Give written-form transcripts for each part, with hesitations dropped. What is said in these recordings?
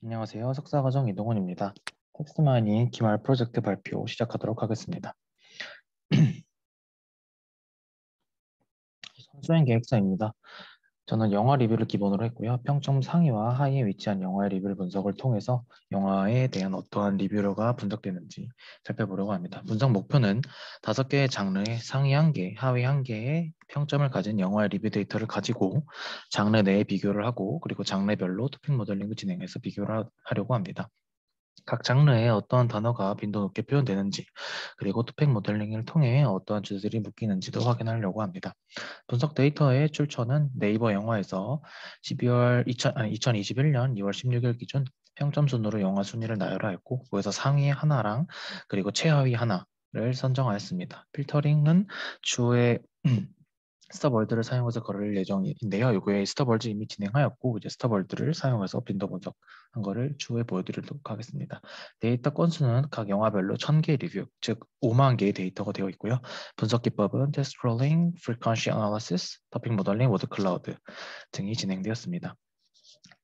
안녕하세요. 석사과정 이동훈입니다. 텍스트 마이닝 기말 프로젝트 발표 시작하도록 하겠습니다. 수행 계획서입니다. 저는 영화 리뷰를 기본으로 했고요. 평점 상위와 하위에 위치한 영화의 리뷰 분석을 통해서 영화에 대한 어떠한 리뷰가 분석되는지 살펴보려고 합니다. 분석 목표는 5개의 장르의 상위 1개, 하위 1개의 평점을 가진 영화의 리뷰 데이터를 가지고 장르 내에 비교를 하고 그리고 장르별로 토픽 모델링을 진행해서 비교를 하려고 합니다. 각 장르에 어떠한 단어가 빈도 높게 표현되는지 그리고 토픽 모델링을 통해 어떠한 주제들이 묶이는지도 확인하려고 합니다. 분석 데이터의 출처는 네이버 영화에서 2021년 2월 16일 기준 평점 순으로 영화 순위를 나열하였고 그에서 상위 하나랑 그리고 최하위 하나를 선정하였습니다. 필터링은 주의 스타벌드를 사용해서 걸을 예정인데요. 이거에 스타벌드 이미 진행하였고 이제 스타벌드를 사용해서 빈도 분석한 거를 추후에 보여드리도록 하겠습니다. 데이터 건수는 각 영화별로 1000개 리뷰, 즉 5만 개의 데이터가 되어 있고요. 분석 기법은 테스트 롤링, 프리퀀시 애널리시스, 토픽 모델링, 워드 클라우드 등이 진행되었습니다.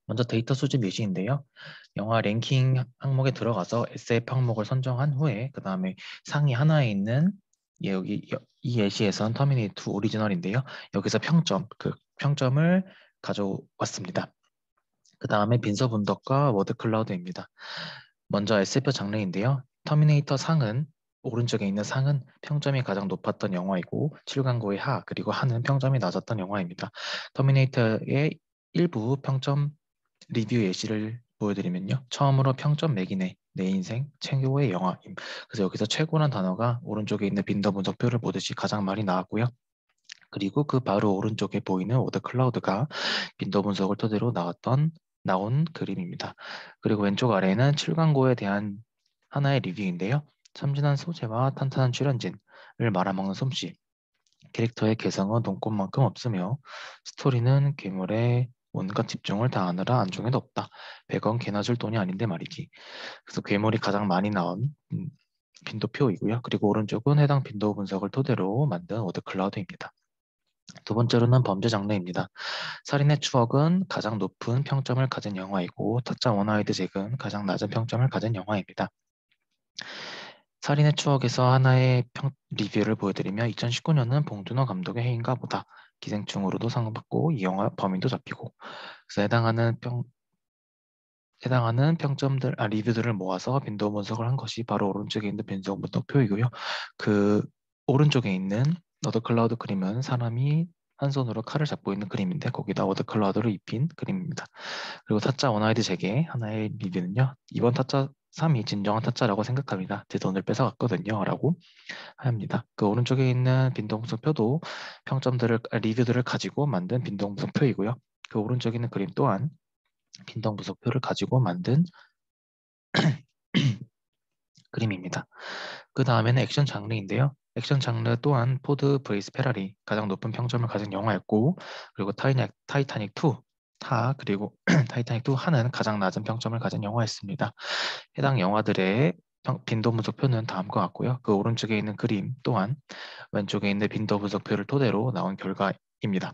먼저 데이터 수집 예시인데요. 영화 랭킹 항목에 들어가서 SF 항목을 선정한 후에 그 다음에 상위 하나에 있는 여기 이 예시에선 터미네이터 2 오리지널인데요. 여기서 평점을 가져왔습니다. 그 다음에 빈서 분석과 워드 클라우드입니다. 먼저 SF 장르인데요. 터미네이터 상은 오른쪽에 있는 상은 평점이 가장 높았던 영화이고 7강고의 하 그리고 하는 평점이 낮았던 영화입니다. 터미네이터의 일부 평점 리뷰 예시를 보여드리면요. 처음으로 평점 매기네 내 인생 최고의 영화임. 그래서 여기서 최고란 단어가 오른쪽에 있는 빈더 분석표를 보듯이 가장 많이 나왔고요. 그리고 그 바로 오른쪽에 보이는 워드 클라우드가 빈더 분석을 토대로 나온 그림입니다. 그리고 왼쪽 아래에는 7광고에 대한 하나의 리뷰인데요. 참신한 소재와 탄탄한 출연진을 말아먹는 솜씨, 캐릭터의 개성은 눈꽃만큼 없으며 스토리는 괴물의 온갖 집중을 다하느라 안중에도 없다. 100원 개나 줄 돈이 아닌데 말이지. 그래서 괴물이 가장 많이 나온 빈도표이고요. 그리고 오른쪽은 해당 빈도 분석을 토대로 만든 워드 클라우드입니다. 두 번째로는 범죄 장르입니다. 살인의 추억은 가장 높은 평점을 가진 영화이고 타짜 원하이드 잭은 가장 낮은 평점을 가진 영화입니다. 살인의 추억에서 하나의 리뷰를 보여드리면 2019년은 봉준호 감독의 해인가 보다 기생충으로도 상을 받고 이 영화 범인도 잡히고 그래서 해당하는 리뷰들을 모아서 빈도 분석을 한 것이 바로 오른쪽에 있는 빈도 분석표이고요. 그 오른쪽에 있는 워드 클라우드 그림은 사람이 한 손으로 칼을 잡고 있는 그림인데 거기다 워드 클라우드를 입힌 그림입니다. 그리고 타짜 원하이드 제게 하나의 리뷰는요. 이번 타짜 3이 진정한 타짜라고 생각합니다. 제 돈을 뺏어갔거든요. 라고 합니다. 그 오른쪽에 있는 빈동분석표도 리뷰들을 가지고 만든 빈동분석표이고요. 그 오른쪽에 있는 그림 또한 빈동분석표를 가지고 만든 그림입니다. 그 다음에는 액션 장르인데요. 액션 장르 또한 포드 브레이스 페라리 가장 높은 평점을 가진 영화였고 그리고 타이타닉 2 그리고 타이타닉 2 하는 가장 낮은 평점을 가진 영화였습니다. 해당 영화들의 빈도 분석표는 다음과 같고요. 그 오른쪽에 있는 그림 또한 왼쪽에 있는 빈도 분석표를 토대로 나온 결과입니다.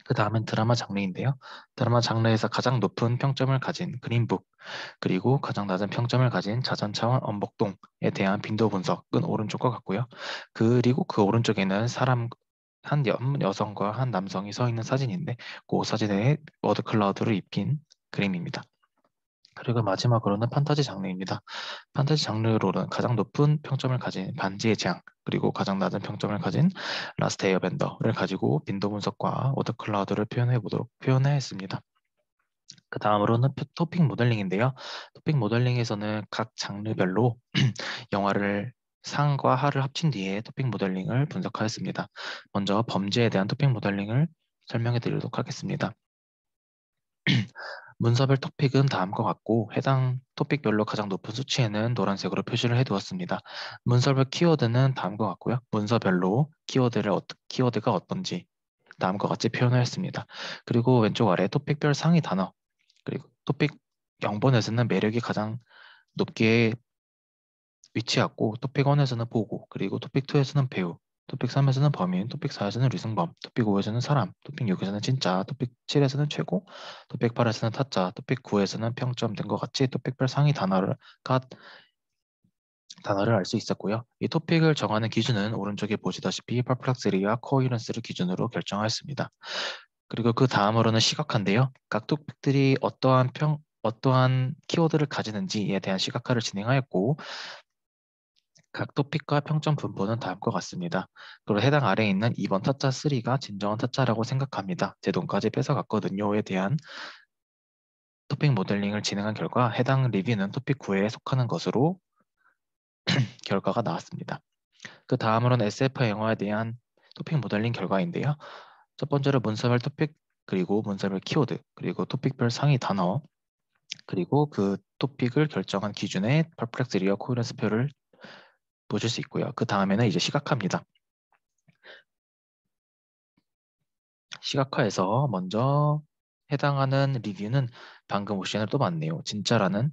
그 다음은 드라마 장르인데요. 드라마 장르에서 가장 높은 평점을 가진 그린북, 그리고 가장 낮은 평점을 가진 자전차원 엄복동에 대한 빈도 분석은 오른쪽과 같고요. 그리고 그 오른쪽에는 한 여성과 한 남성이 서 있는 사진인데 그 사진에 워드 클라우드를 입힌 그림입니다. 그리고 마지막으로는 판타지 장르입니다. 판타지 장르로는 가장 높은 평점을 가진 반지의 제왕, 그리고 가장 낮은 평점을 가진 라스트 에어밴더를 가지고 빈도 분석과 워드 클라우드를 표현했습니다. 그 다음으로는 토픽 모델링인데요. 토픽 모델링에서는 각 장르별로 영화를 상과 하를 합친 뒤에 토픽 모델링을 분석하였습니다. 먼저 범죄에 대한 토픽 모델링을 설명해 드리도록 하겠습니다. 문서별 토픽은 다음과 같고 해당 토픽별로 가장 높은 수치에는 노란색으로 표시를 해두었습니다. 문서별 키워드는 다음과 같고요. 문서별로 키워드가 어떤지 다음과 같이 표현하였습니다. 그리고 왼쪽 아래 토픽별 상위 단어 그리고 토픽 0번에서는 매력이 가장 높게 위치하고 토픽 1에서는 보고 그리고 토픽 2에서는 배우 토픽 3에서는 범인, 토픽 4에서는 리승범, 토픽 5에서는 사람, 토픽 6에서는 진짜, 토픽 7에서는 최고, 토픽 8에서는 타짜, 토픽 9에서는 평점 된 것 같이 토픽별 상위 단어를 알 수 있었고요. 이 토픽을 정하는 기준은 오른쪽에 보시다시피 퍼플렉스리와 코히런스를 기준으로 결정하였습니다. 그리고 그 다음으로는 시각화인데요. 각 토픽들이 어떠한 키워드를 가지는지에 대한 시각화를 진행하였고 각 토픽과 평점 분포는 다음과 같습니다. 그리고 해당 아래에 있는 2번 타짜 3가 진정한 타짜라고 생각합니다. 제 돈까지 뺏어갔거든요에 대한 토픽 모델링을 진행한 결과 해당 리뷰는 토픽 9에 속하는 것으로 결과가 나왔습니다. 그 다음으로는 SF 영화에 대한 토픽 모델링 결과인데요. 첫 번째로 문서별 토픽, 그리고 문서별 키워드, 그리고 토픽별 상위 단어, 그리고 그 토픽을 결정한 기준의 퍼플렉스리와 코헤런스 표를 보실 수 있고요. 그 다음에는 이제 시각화입니다. 시각화에서 먼저 해당하는 리뷰는 방금 옵션을 또 봤네요. 진짜라는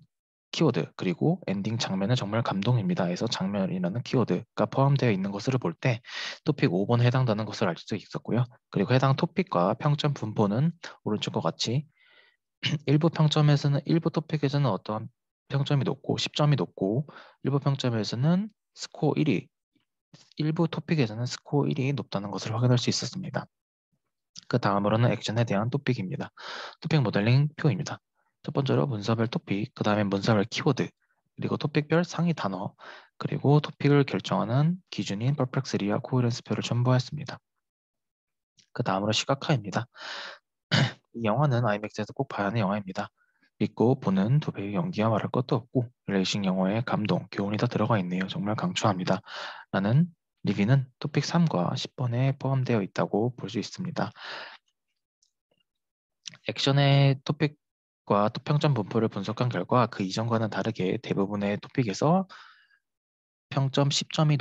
키워드, 그리고 엔딩 장면은 정말 감동입니다. 해서 장면이라는 키워드가 포함되어 있는 것을 볼 때 토픽 5번에 해당되는 것을 알 수 있었고요. 그리고 해당 토픽과 평점 분포는 오른쪽과 같이 일부 토픽에서는 어떠한 평점이 높고 10점이 높고 일부 평점에서는 스코어 1위, 일부 토픽에서는 스코어 1위 높다는 것을 확인할 수 있었습니다. 그 다음으로는 액션에 대한 토픽입니다. 토픽 모델링 표입니다. 첫 번째로 문서별 토픽, 그 다음에 문서별 키워드, 그리고 토픽별 상위 단어, 그리고 토픽을 결정하는 기준인 퍼플렉스리와 코헤런스 표를 첨부하였습니다. 그 다음으로 시각화입니다. 이 영화는 아이맥스에서 꼭 봐야 하는 영화입니다. 믿고 보는 두 배의 연기와 말할 것도 없고 레이싱 영화의 감동, 교훈이 다 들어가 있네요. 정말 강추합니다. 라는 리뷰는 토픽 3과 10번에 포함되어 있다고 볼 수 있습니다. 액션의 토픽과 평점 분포를 분석한 결과 그 이전과는 다르게 대부분의 토픽에서 평점 10점이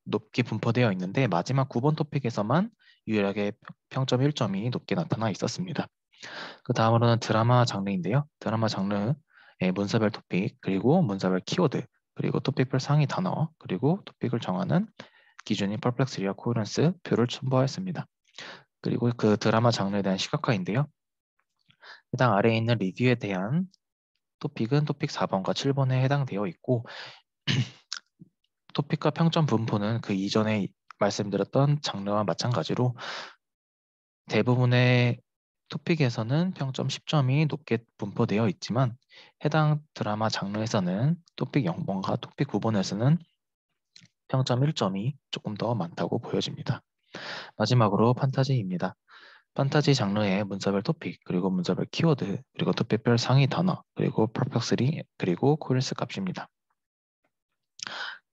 높게 분포되어 있는데 마지막 9번 토픽에서만 유일하게 평점 1점이 높게 나타나 있었습니다. 그 다음으로는 드라마 장르인데요. 드라마 장르의 문서별 토픽, 그리고 문서별 키워드, 그리고 토픽별 상위 단어, 그리고 토픽을 정하는 기준인 퍼플렉스리와 코헤런스 표를 첨부하였습니다. 그리고 그 드라마 장르에 대한 시각화인데요. 해당 아래에 있는 리뷰에 대한 토픽은 토픽 4번과 7번에 해당되어 있고 토픽과 평점 분포는 그 이전에 말씀드렸던 장르와 마찬가지로 대부분의 토픽에서는 평점 10점이 높게 분포되어 있지만 해당 드라마 장르에서는 토픽 0번과 토픽 9번에서는 평점 1점이 조금 더 많다고 보여집니다. 마지막으로 판타지입니다. 판타지 장르의 문서별 토픽, 그리고 문서별 키워드, 그리고 토픽별 상위 단어, 그리고 퍼펙스리, 그리고 코일스 값입니다.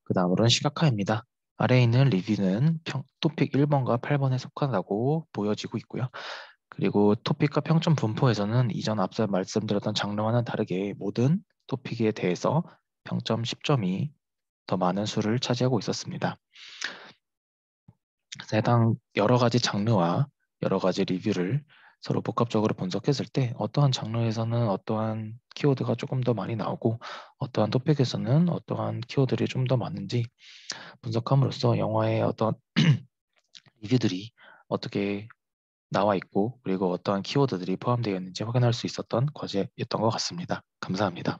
그 다음으로는 시각화입니다. 아래에 있는 리뷰는 토픽 1번과 8번에 속한다고 보여지고 있고요. 그리고 토픽과 평점 분포에서는 이전 앞서 말씀드렸던 장르와는 다르게 모든 토픽에 대해서 평점 10점이 더 많은 수를 차지하고 있었습니다. 그래서 해당 여러 가지 장르와 여러 가지 리뷰를 서로 복합적으로 분석했을 때 어떠한 장르에서는 어떠한 키워드가 조금 더 많이 나오고 어떠한 토픽에서는 어떠한 키워드들이 좀 더 많은지 분석함으로써 영화의 어떤 리뷰들이 어떻게 나와 있고 그리고 어떠한 키워드들이 포함되어 있는지 확인할 수 있었던 과제였던 것 같습니다. 감사합니다.